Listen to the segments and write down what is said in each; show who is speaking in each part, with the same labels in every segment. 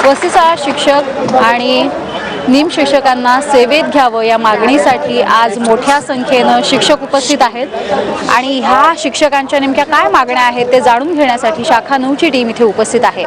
Speaker 1: वसतिशाळा शिक्षक आणि निम शिक्षकांना सेवेत घ्यावं या मागणीसाठी आज मोठ्या संख्येनं शिक्षक उपस्थित आहेत आणि ह्या शिक्षकांच्या नेमक्या काय मागण्या आहेत ते जाणून घेण्यासाठी शाखा 9ची टीम इथे उपस्थित आहे।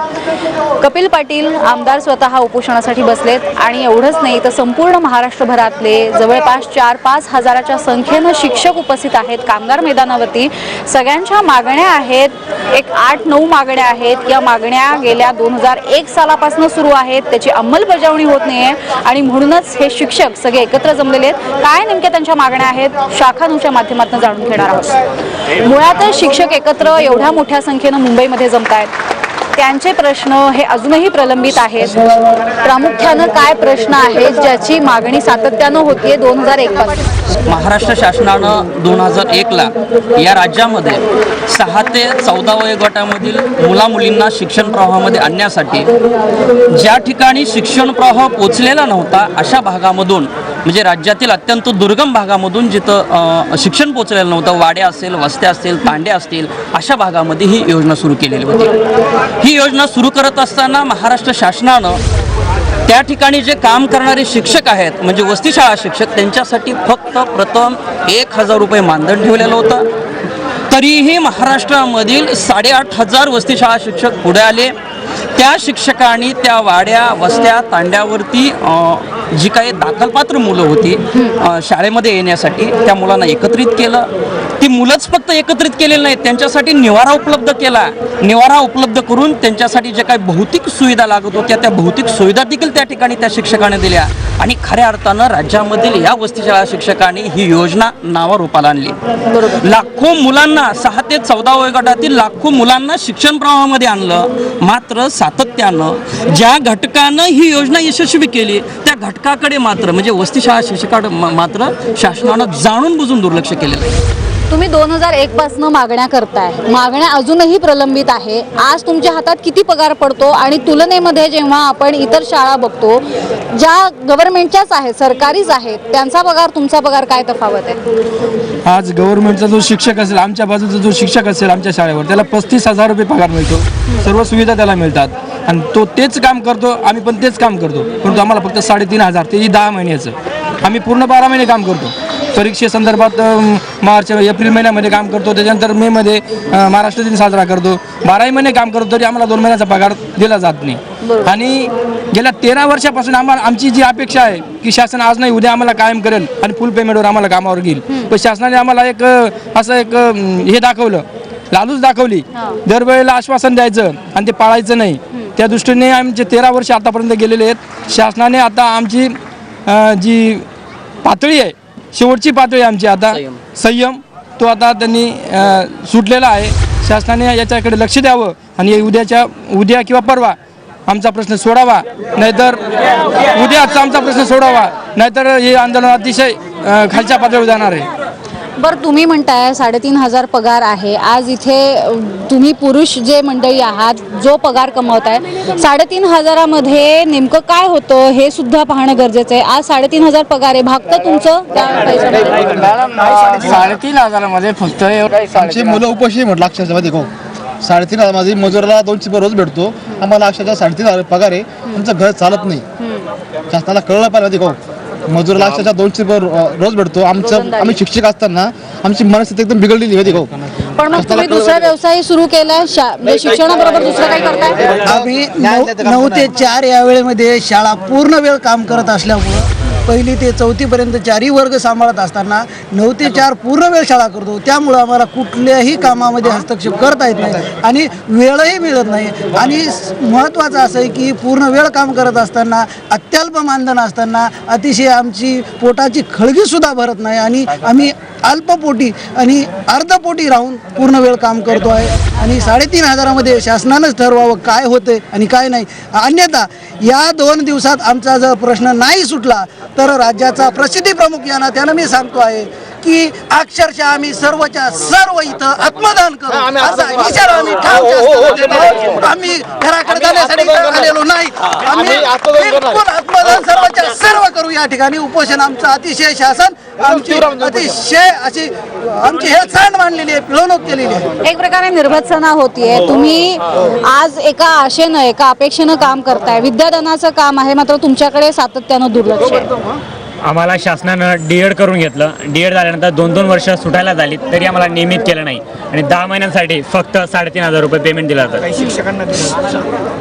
Speaker 1: कपिल पाटील आमदार स्वतः उपोषणासाठी बसलेत आणि एवढंच नाही तर संपूर्ण महाराष्ट्रभरातले जवळपास 4-5 हजाराच्या संख्येनं शिक्षक उपस्थित आहेत कामगार मैदानावरती। सगळ्यांच्या मागण्या आहेत, एक 8-9 मागण्या आहेत। या मागण्या गेल्या 2001 सालापासून सुरू आहेत, त्याची अंमलबजावणी होत नाहीये आणि म्हणूनच हे शिक्षक सगळे एकत्र जमलेले आहेत। काय नेमक्या त्यांच्या मागण्या आहेत शाखा 9च्या माध्यमातून जाणून घेणार आहोत। मुळातच शिक्षक एकत्र एवढ्या मोठ्या संख्येनं मुंबईमध्ये जमतायत, त्यांचे प्रश्न हे अजूनही प्रलंबित आहेत। प्रामुख्यानं काय प्रश्न आहेत ज्याची मागणी सातत्यानं होतीये 2001 पासून।
Speaker 2: महाराष्ट्र शासनानं 2001ला या राज्यामध्ये 6 ते 14 वयोगटामधील मुलामुलींना शिक्षण प्रवाहामध्ये आणण्यासाठी ज्या ठिकाणी शिक्षण प्रवाह पोचलेला नव्हता अशा भागामधून, म्हणजे राज्यातील अत्यंत दुर्गम भागामधून जिथं शिक्षण पोचलेलं नव्हतं, वाड्या असेल, वस्त्या असतील, तांड्या असतील, अशा भागामध्ये ही योजना सुरू केलेली होती। ही योजना सुरू करत असताना महाराष्ट्र शासनानं त्या ठिकाणी जे काम करणारे शिक्षक आहेत, म्हणजे वसतिशाळा शिक्षक, त्यांच्यासाठी फक्त प्रथम 1000 रुपये मानधन ठेवलेलं होतं। तरीही महाराष्ट्रामधील 8500 वसतिशाळा शिक्षक पुढे आले। त्या शिक्षकांनी त्या वाड्या, वस्त्या, तांड्यावरती जी काही दाखलपात्र मुलं होती शाळेमध्ये येण्यासाठी, त्या मुलांना एकत्रित केलं। ती मुलंच फक्त एकत्रित केलेली नाहीत, त्यांच्यासाठी निवारा उपलब्ध केला। निवारा उपलब्ध करून त्यांच्यासाठी जे काही भौतिक सुविधा लागत होत्या त्या भौतिक सुविधा देखील त्या ठिकाणी त्या शिक्षकांनी दिल्या आणि खऱ्या अर्थानं राज्यामधील या वसतिशाळा शिक्षकांनी ही योजना नावारूपाला आणली। लाखो मुलांना, 6 ते 14 वयोगटातील लाखो मुलांना शिक्षण प्रवाहामध्ये आणलं। मात्र सातत्यानं ज्या घटकानं ही योजना यशस्वी केली त्या घटकाकडे मात्र, म्हणजे वसतिशाळा शिक्षकाकडे मात्र शासनानं जाणून बुजून दुर्लक्ष केलेलं आहे।
Speaker 1: तुम्ही 2001 पासून मागण्या करताय, मागण्या अजूनही प्रलंबित आहे। आज तुमच्या हातात किती पगार पडतो आणि तुलनेमध्ये जेव्हा आपण इतर शाळा बघतो ज्या गव्हर्नमेंटच्याच आहेत, सरकारीच आहेत, त्यांचा पगार तुमचा पगार काय तफावत आहे?
Speaker 3: आज गव्हर्नमेंटचा जो शिक्षक असेल, आमच्या बाजूचा जो शिक्षक असेल आमच्या शाळेवर, त्याला 35,000 रुपये पगार मिळतो, सर्व सुविधा त्याला मिळतात आणि तो तेच काम करतो, आम्ही पण तेच काम करतो, परंतु आम्हाला फक्त 3,500, तेही 10 महिन्याचं। आम्ही पूर्ण 12 महिने काम करतो। परीक्षेसंदर्भात मार्च एप्रिल महिन्यामध्ये काम करतो, त्याच्यानंतर मे मध्ये महाराष्ट्र दिन साजरा करतो। 12 महिने काम करतो तरी आम्हाला 2 महिन्याचा पगार दिला जात नाही। आणि गेल्या 13 वर्षापासून आमची जी अपेक्षा आहे की शासन आज नाही उद्या आम्हाला कायम करेल आणि फुल पेमेंटवर आम्हाला कामावर घेईल, पण शासनाने आम्हाला एक असं एक हे दाखवलं, लालूच दाखवली। दरवेळेला आश्वासन द्यायचं आणि ते पाळायचं नाही। त्या दृष्टीने आमचे 13 वर्ष आतापर्यंत गेलेले आहेत। शासनाने आता आमची जी पातळी आहे, शेवटची पातळी आमची आता संयम, तो आता त्यांनी सुटलेला आहे। शासनाने याच्याकडे लक्ष द्यावं आणि उद्या किंवा परवा आमचा प्रश्न सोडावा, नाहीतर उद्याचा आमचा प्रश्न सोडावा, नाहीतर हे आंदोलन अतिशय खालच्या पातळीवर जाणार आहे।
Speaker 1: बरं, तुम्ही म्हणताय 3,500 पगार आहे। आज इथे तुम्ही पुरुष जे मंडळी आहात, जो पगार कमवताय, 3,500 मध्ये नेमकं काय होतं हे सुद्धा पाहणं गरजेचं आहे। आज 3,500 पगार आहे, भागतं तुमचं त्या पैशामध्ये?
Speaker 4: 3,500 मध्ये फक्त
Speaker 5: आमची मुलं उपाशी म्हटलं अक्षरशः मध्ये हो। 3,500 मध्ये मजुराला 200 रुपये रोज भेटतो, आम्हाला अक्षरशः 3,500 पगार आहे। आमचं घर चालत नाही, शासनाला कळलं पाहिजे हो। मजुराला अक्षरशः 200 रुपये रोज भेटतो। आम्ही शिक्षक असताना आमची मनस्थिती एकदम बिघडलेली होती हो।
Speaker 1: पण मग तुम्ही दुसरा व्यवसाय सुरू केलाय, शिक्षणाबरोबर दुसरं काही करताय?
Speaker 4: आम्ही 9 ते 4 या वेळेमध्ये शाळा पूर्ण वेळ काम करत असल्यामुळं 1ली ते 4थी पर्यंत 4ही वर्ग सांभाळत असताना 9 ते 4 पूर्ण वेळ शाळा करतो। त्यामुळं आम्हाला कुठल्याही कामामध्ये हस्तक्षेप करता येत नाही आणि वेळही मिळत नाही। आणि महत्त्वाचं असं आहे की पूर्ण वेळ काम करत असताना, अत्यल्प मानधन असताना अतिशय आमची पोटाची खळगीसुद्धा भरत नाही आणि आम्ही अल्पपोटी आणि अर्धपोटी राहून पूर्ण वेळ काम करतो आहे। आणि 3,500 मध्ये शासनानंच ठरवावं काय होते आणि काय नाही। अन्यथा या 2 दिवसात आमचा जर प्रश्न नाही सुटला तर राज्याचा प्रसिद्धी प्रमुख या नात्यानं मी सांगतो आहे की अक्षरशः आम्ही सर्वच्या सर्व इथं आत्मदान करू असा इशारा आम्ही ठाम देतो. आम्ही घराकडे जाण्यासाठी आलेलो नाही. आम्ही बिलकुल आत्मदान सर्वच्या सर्व करू. या ठिकाणी उपोषण आमचं अतिशय शासन आमची अतिशय अशी आमची हे चांड मांडलेली आहे, पिळवणूक केलेली आहे.
Speaker 1: एक प्रकारे निर्भत्सना होतीये. तुम्ही आज एका आशेनं एका अपेक्षेनं काम करताय. विद्यादानाचं काम आहे, मात्र तुमच्याकडे सातत्यानं दुर्लक्ष आहे.
Speaker 6: आम्हाला शासनानं डी.एड करून घेतलं. डी.एड झाल्यानंतर 2-2 वर्ष सुटायला झाली तरी आम्हाला नियमित केलं नाही आणि 10 महिन्यांसाठी फक्त 3,500 रुपये पेमेंट दिलं जातं.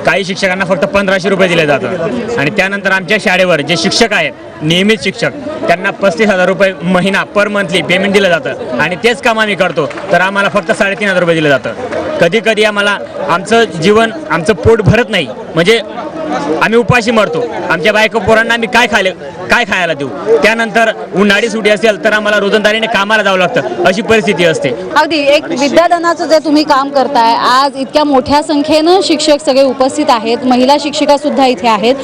Speaker 6: काही शिक्षकांना फक्त 1,500 रुपये दिले जातात आणि त्यानंतर आमच्या शाळेवर जे शिक्षक आहेत नियमित शिक्षक त्यांना 35,000 रुपये महिना पर मंथली पेमेंट दिलं जातं आणि तेच काम आम्ही करतो तर आम्हाला फक्त 3,500 रुपये दिलं जातं. कधी कधी आम्हाला आमचं जीवन आमचं पोट भरत नाही, म्हणजे आम्ही उपाशी मरतो. आमच्या बायको पोरांना आम्ही काय खायला देऊ. त्यानंतर उन्हाळी सुट्टी असेल तर आम्हाला रोजंदारीने कामाला जावं लागतं, अशी परिस्थिती असते.
Speaker 1: अगदी एक विद्यादानाचं जे तुम्ही काम करताय, आज इतक्या मोठ्या संख्येनं शिक्षक सगळे उपस्थित आहेत, महिला शिक्षिका सुद्धा इथे आहेत.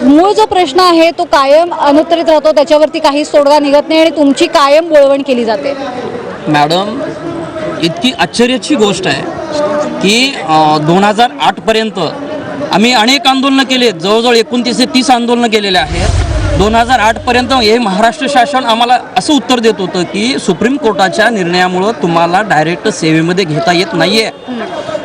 Speaker 1: मूळ जो प्रश्न आहे तो कायम अनुत्तरित राहतो, त्याच्यावरती काहीच तोडगा निघत नाही आणि तुमची कायम बोळवण केली जाते.
Speaker 2: मॅडम, इतकी आश्चर्याची गोष्ट आहे की 2008 पर्यंत आम्ही अनेक आंदोलनं केले, जवळजवळ 29 ते 30 आंदोलनं केलेले आहेत. 2008 पर्यंत हे महाराष्ट्र शासन आम्हाला असं उत्तर देत होतं की सुप्रीम कोर्टाच्या निर्णयामुळं तुम्हाला डायरेक्ट सेवेमध्ये घेता येत नाहीये.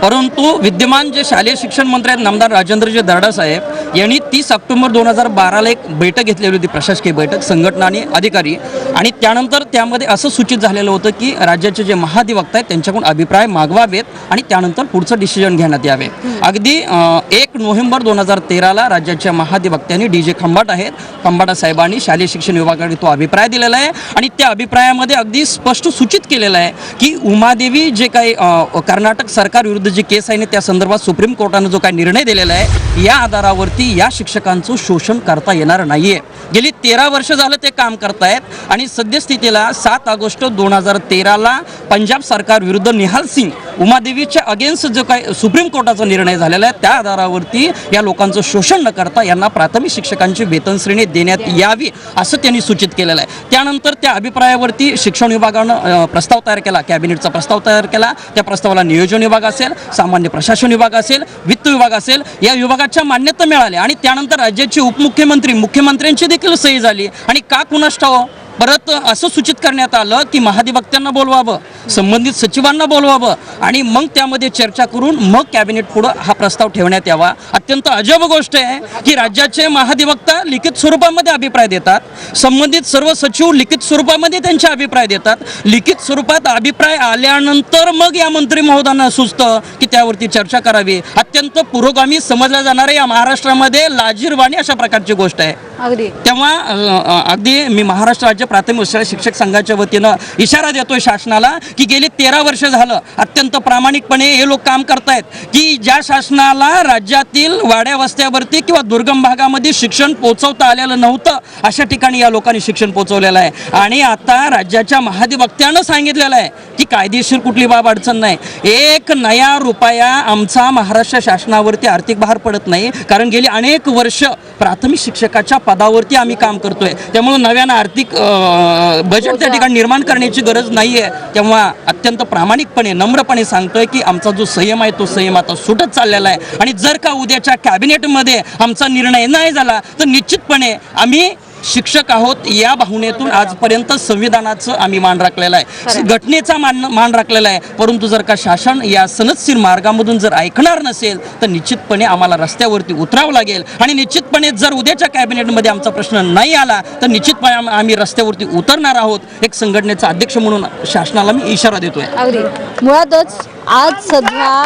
Speaker 2: परंतु विद्यमान जे शालेय शिक्षण मंत्री आहेत नामदार राजेंद्रजी दर्डा साहेब यांनी 30 ऑक्टोबर 2012ला एक बैठक घेतलेली होती, प्रशासकीय बैठक, संघटना आणि अधिकारी, आणि त्यानंतर त्यामध्ये असं सूचित झालेलं होतं की राज्याचे जे महाधिवक्ता आहेत त्यांच्याकडून अभिप्राय मागवावेत आणि त्यानंतर पुढचं डिसिजन घेण्यात यावे. अगदी 1 नोव्हेंबर 2013ला राज्याच्या महाधिवक्त्यांनी डी.जे. खंबाट आहेत, खंबाटा साहेबांनी शालेय शिक्षण विभागाकडे तो अभिप्राय दिलेला आहे आणि त्या अभिप्रायामध्ये अगदी स्पष्ट सूचित केलेलं आहे की उमादेवी जे काही कर्नाटक सरकार विरुद्ध जी केस आहे त्या संदर्भात सुप्रीम कोर्टाने जो काही निर्णय दिलेला आहे या आधारावरती या शिक्षकांचं शोषण करता येणार नाहीये. गेली 13 वर्ष झालं ते काम करतायत आणि सद्यस्थितीला 7 ऑगस्ट 2013ला पंजाब सरकार विरुद्ध निहाल सिंग उमादेवीच्या अगेन्स्ट जो काही सुप्रीम कोर्टाचा निर्णय झालेला आहे त्या आधारावरती या लोकांचं शोषण न करता यांना प्राथमिक शिक्षकांची वेतन श्रेणी देण्यात यावी असं त्यांनी सूचित केलेलं आहे. त्यानंतर त्या अभिप्रायावरती शिक्षण विभागानं प्रस्ताव तयार केला, कॅबिनेटचा प्रस्ताव तयार केला. त्या प्रस्तावाला नियोजन विभाग असेल, सामान्य प्रशासन विभाग असेल, वित्त विभाग असेल, या विभागाच्या मान्यता मिळाल्या आणि त्यानंतर राज्याचे उपमुख्यमंत्री मुख्यमंत्र्यांची देखील सही झाली. आणि का कुणास ठाऊक परत असं सूचित करण्यात आलं की महाधिवक्त्यांना बोलवावं, संबंधित सचिवांना बोलवावं आणि मग त्यामध्ये चर्चा करून मग कॅबिनेट पुढं हा प्रस्ताव ठेवण्यात यावा. अत्यंत अजब गोष्ट आहे की राज्याचे महाधिवक्ता लिखित स्वरूपामध्ये अभिप्राय देतात, संबंधित सर्व सचिव लिखित स्वरूपामध्ये त्यांचे अभिप्राय देतात. लिखित स्वरूपात अभिप्राय आल्यानंतर मग या मंत्री महोदयांना सुचतं की त्यावरती चर्चा करावी. अत्यंत पुरोगामी समजल्या जाणाऱ्या या महाराष्ट्रामध्ये लाजीरवाणी अशा प्रकारची गोष्ट आहे. तेव्हा अगदी मी महाराष्ट्र राज्य प्राथमिक शाळा शिक्षक संघाच्या वतीनं इशारा देतोय शासनाला की गेली 13 वर्ष झालं अत्यंत प्रामाणिकपणे हे लोक काम करतायत की ज्या शासनाला राज्यातील वाड्या वस्त्यावरती किंवा दुर्गम भागामध्ये शिक्षण पोहोचवता आलेलं नव्हतं अशा ठिकाणी या लोकांनी शिक्षण पोहोचवलेलं आहे. आणि आता राज्याच्या महाधिवक्त्यानं सांगितलेलं आहे की कायदेशीर कुठली बाब अडचण नाही, 1 नया रुपया आमचा महाराष्ट्र शासनावरती आर्थिक भार पडत नाही, कारण गेली अनेक वर्ष प्राथमिक शिक्षकाच्या पदावरती आम्ही काम करतोय. त्यामुळे नव्यानं आर्थिक बजेट त्या ठिकाणी निर्माण करण्याची गरज नाही आहे. तेव्हा अत्यंत प्रामाणिकपणे नम्रपणे सांगतोय की आमचा जो संयम आहे तो संयम आता सुटत चाललेला आहे आणि जर का उद्याच्या कॅबिनेटमध्ये आमचा निर्णय नाही झाला तर निश्चितपणे आम्ही शिक्षक आहोत या भावनेतून आजपर्यंत संविधानाचं आम्ही मान राखलेला आहे, घटनेचा मान राखलेला आहे. परंतु जर का शासन या सनदशीर मार्गामधून जर ऐकणार नसेल तर निश्चितपणे आम्हाला रस्त्यावरती उतरावं लागेल आणि निश्चितपणे जर उद्याच्या कॅबिनेटमध्ये आमचा प्रश्न नाही आला तर निश्चितपणे आम्ही रस्त्यावरती उतरणार आहोत. एक संघटनेचा अध्यक्ष म्हणून शासनाला मी इशारा देतोय.
Speaker 1: अगदी मुळातच आज सध्या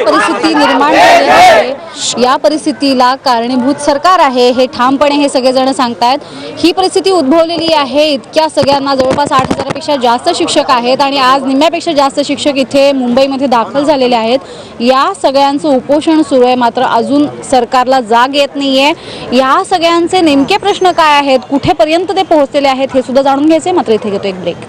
Speaker 1: परिस्थिती निर्माण झाली आहे, या परिस्थितीला कारणीभूत सरकार आहे हे ठामपणे हे सगळेजण सांगतायत. ही परिस्थिती उद्भवलेली आहे, इतक्या सगळ्यांना जवळपास 8,000पेक्षा जास्त शिक्षक आहेत आणि आज निम्म्यापेक्षा जास्त शिक्षक इथे मुंबईमध्ये दाखल झालेले आहेत. या सगळ्यांचं उपोषण सुरू आहे, मात्र अजून सरकारला जाग येत नाहीये. या सगळ्यांचे नेमके प्रश्न काय आहेत, कुठेपर्यंत ते पोहोचलेले आहेत हे सुद्धा जाणून घ्यायचे. मात्र इथे घेतो एक ब्रेक.